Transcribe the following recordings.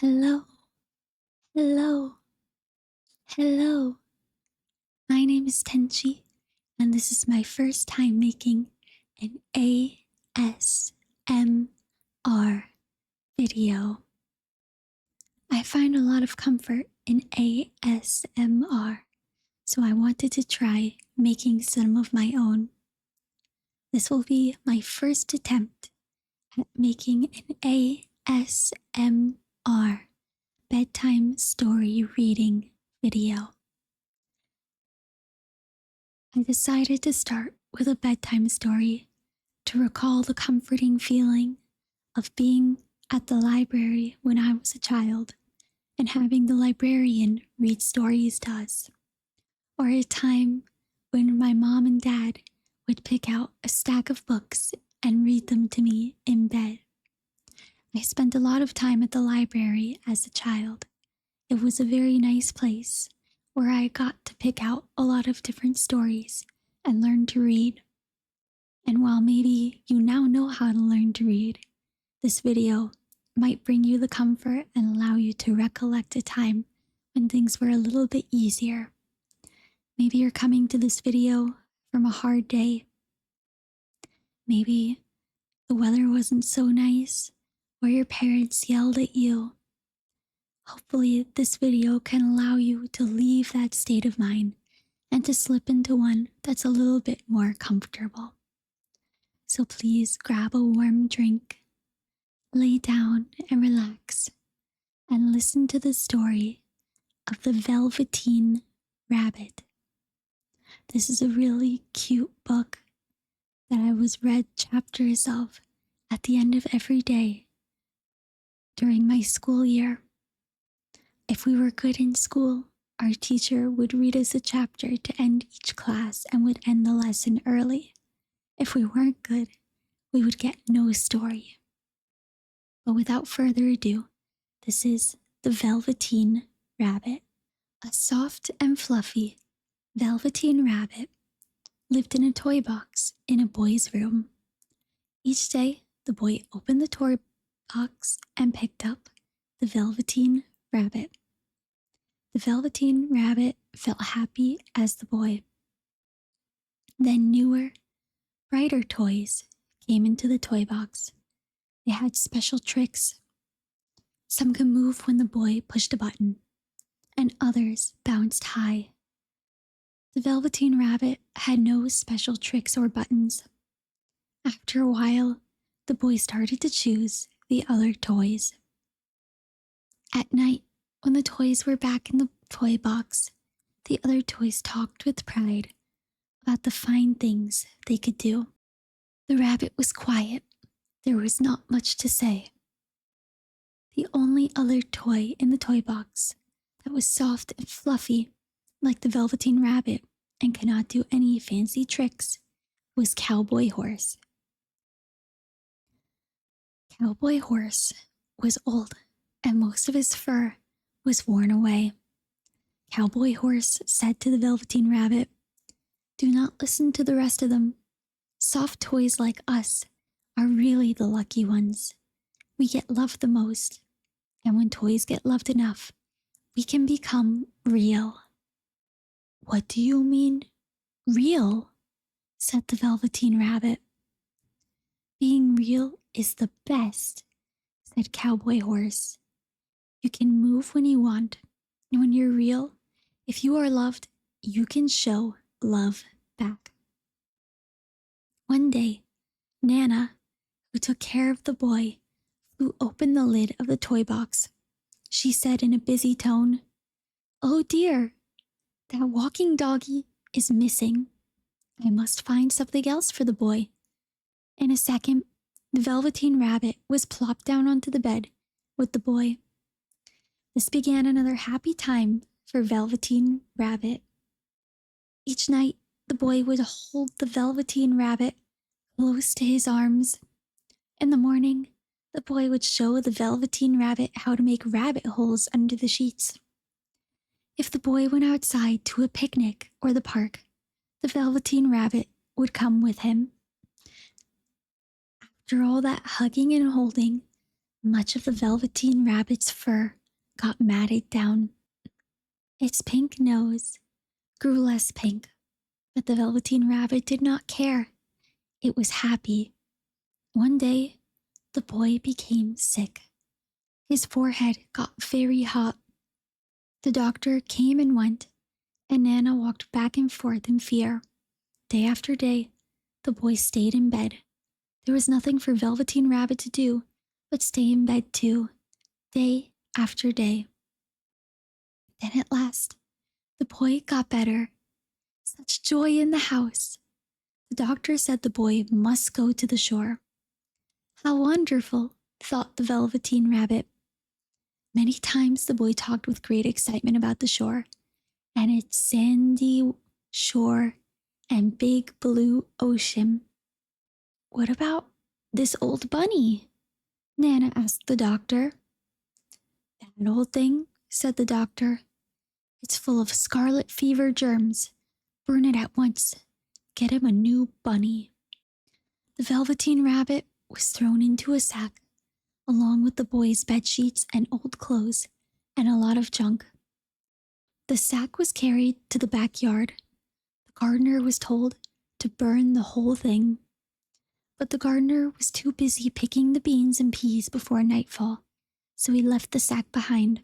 Hello, hello, hello. My name is Tenshi, and this is my first time making an ASMR video. I find a lot of comfort in ASMR, so I wanted to try making some of my own. This will be my first attempt at making an ASMR bedtime story reading video. I decided to start with a bedtime story to recall the comforting feeling of being at the library when I was a child and having the librarian read stories to us, or a time when my mom and dad would pick out a stack of books and read them to me in bed. I spent a lot of time at the library as a child. It was a very nice place where I got to pick out a lot of different stories and learn to read. And while maybe you now know how to learn to read, this video might bring you the comfort and allow you to recollect a time when things were a little bit easier. Maybe you're coming to this video from a hard day. Maybe the weather wasn't so nice, or your parents yelled at you. Hopefully, this video can allow you to leave that state of mind and to slip into one that's a little bit more comfortable. So please grab a warm drink, lay down and relax, and listen to the story of the Velveteen Rabbit. This is a really cute book that I was read chapters of at the end of every day during my school year. If we were good in school, our teacher would read us a chapter to end each class and would end the lesson early. If we weren't good, we would get no story. But without further ado, this is the Velveteen Rabbit. A soft and fluffy Velveteen Rabbit lived in a toy box in a boy's room. Each day, the boy opened the toy box and picked up the Velveteen Rabbit. The Velveteen Rabbit felt happy as the boy. Then newer, brighter toys came into the toy box. They had special tricks. Some could move when the boy pushed a button, and others bounced high. The Velveteen Rabbit had no special tricks or buttons. After a while, the boy started to choose the other toys. At night, when the toys were back in the toy box, the other toys talked with pride about the fine things they could do. The rabbit was quiet. There was not much to say. The only other toy in the toy box that was soft and fluffy, like the Velveteen Rabbit, and could not do any fancy tricks, was Cowboy Horse. Cowboy Horse was old, and most of his fur was worn away. Cowboy Horse said to the Velveteen Rabbit, "Do not listen to the rest of them. Soft toys like us are really the lucky ones. We get loved the most, and when toys get loved enough, we can become real." "What do you mean, real?" said the Velveteen Rabbit. "Being real is the best," said Cowboy Horse. "You can move when you want, and when you're real, if you are loved, you can show love back." One day, Nana, who took care of the boy, flew open the lid of the toy box. She said in a busy tone, "Oh dear, that walking doggy is missing. I must find something else for the boy." In a second, the Velveteen Rabbit was plopped down onto the bed with the boy. This began another happy time for Velveteen Rabbit. Each night, the boy would hold the Velveteen Rabbit close to his arms. In the morning, the boy would show the Velveteen Rabbit how to make rabbit holes under the sheets. If the boy went outside to a picnic or the park, the Velveteen Rabbit would come with him. After all that hugging and holding, Much of the Velveteen rabbit's fur got matted down. Its pink nose grew less pink, but the Velveteen rabbit did not care. It was happy. One day, the boy became sick. His forehead got very hot. The doctor came and went, and Nana walked back and forth in fear. Day after day, the boy stayed in bed. There was nothing for Velveteen Rabbit to do but stay in bed too, day after day. Then at last, the boy got better. Such joy in the house. The doctor said the boy must go to the shore. How wonderful, thought the Velveteen Rabbit. Many times the boy talked with great excitement about the shore, and its sandy shore and big blue ocean. What about this old bunny? Nana asked the doctor. That old thing, said the doctor. It's full of scarlet fever germs. Burn it at once. Get him a new bunny. The Velveteen Rabbit was thrown into a sack, along with the boy's bed sheets and old clothes, and a lot of junk. The sack was carried to the backyard. The gardener was told to burn the whole thing. But the gardener was too busy picking the beans and peas before nightfall, so he left the sack behind.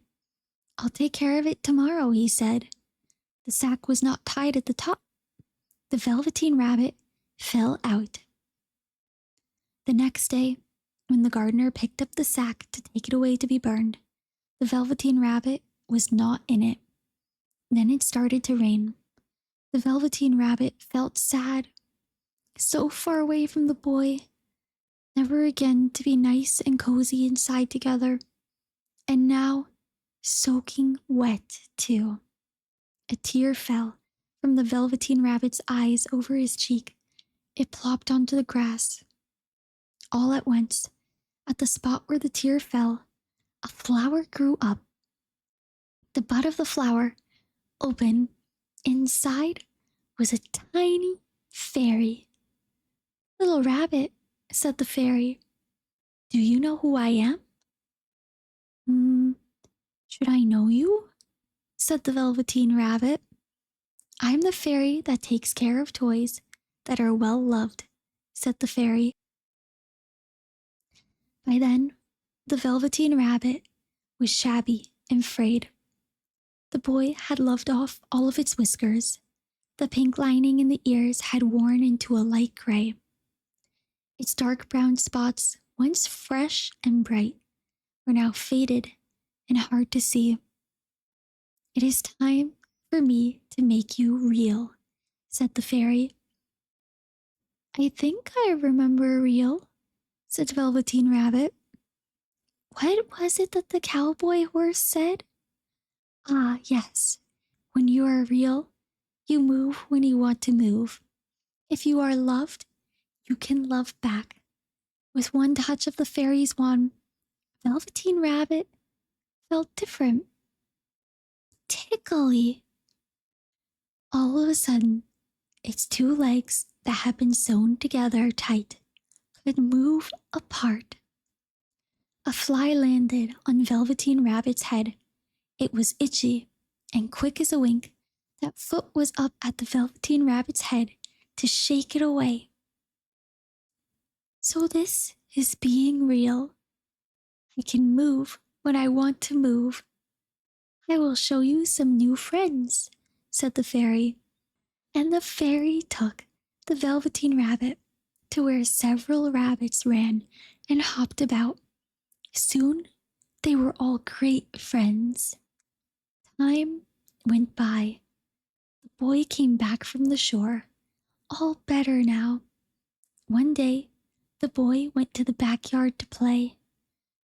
I'll take care of it tomorrow, he said. The sack was not tied at the top. The Velveteen Rabbit fell out. The next day, when the gardener picked up the sack to take it away to be burned, the Velveteen Rabbit was not in it. Then it started to rain. The Velveteen Rabbit felt sad. So far away from the boy, never again to be nice and cozy inside together, and now soaking wet too. A tear fell from the Velveteen Rabbit's eyes over his cheek. It plopped onto the grass. All at once, at the spot where the tear fell, a flower grew up. The bud of the flower opened. Inside was a tiny fairy. Little rabbit, said the fairy, do you know who I am? Should I know you? Said the Velveteen Rabbit. I'm the fairy that takes care of toys that are well loved, said the fairy. By then, the Velveteen Rabbit was shabby and frayed. The boy had loved off all of its whiskers. The pink lining in the ears had worn into a light gray. Its dark brown spots, once fresh and bright, were now faded and hard to see. It is time for me to make you real, said the fairy. I think I remember real, said Velveteen Rabbit. What was it that the cowboy horse said? Ah, yes. When you are real, you move when you want to move. If you are loved, you can love back. With one touch of the fairy's wand, Velveteen Rabbit felt different. Tickly. All of a sudden, its two legs that had been sewn together tight could move apart. A fly landed on Velveteen Rabbit's head. It was itchy, and quick as a wink, that foot was up at the Velveteen Rabbit's head to shake it away. So this is being real. I can move when I want to move. I will show you some new friends, said the fairy. And the fairy took the Velveteen Rabbit to where several rabbits ran and hopped about. Soon, they were all great friends. Time went by. The boy came back from the shore, all better now. One day, the boy went to the backyard to play.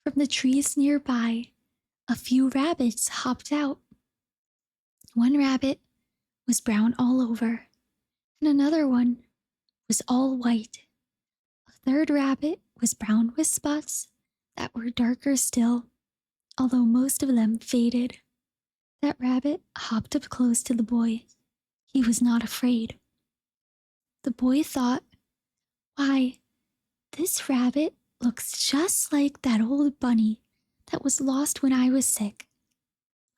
From the trees nearby, a few rabbits hopped out. One rabbit was brown all over, and another one was all white. A third rabbit was brown with spots that were darker still, although most of them faded. That rabbit hopped up close to the boy. He was not afraid. The boy thought, why, this rabbit looks just like that old bunny that was lost when I was sick.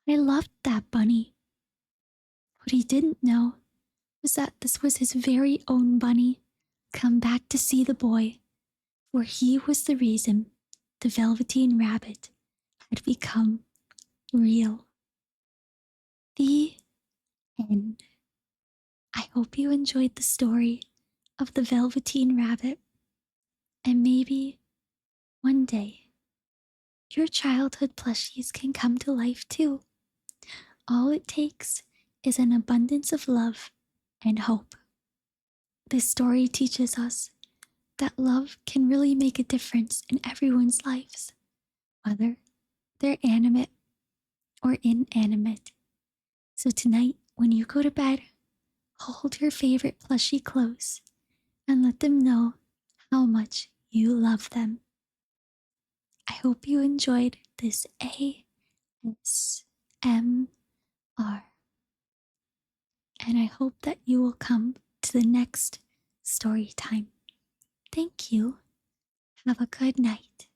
I loved that bunny. What he didn't know was that this was his very own bunny, come back to see the boy, for he was the reason the Velveteen Rabbit had become real. The end. I hope you enjoyed the story of the Velveteen Rabbit, and maybe one day your childhood plushies can come to life too. All it takes is an abundance of love and hope. This story teaches us that love can really make a difference in everyone's lives, whether they're animate or inanimate. So tonight, when you go to bed, hold your favorite plushie close and let them know how much you love them. I hope you enjoyed this ASMR, and I hope that you will come to the next story time. Thank you. Have a good night.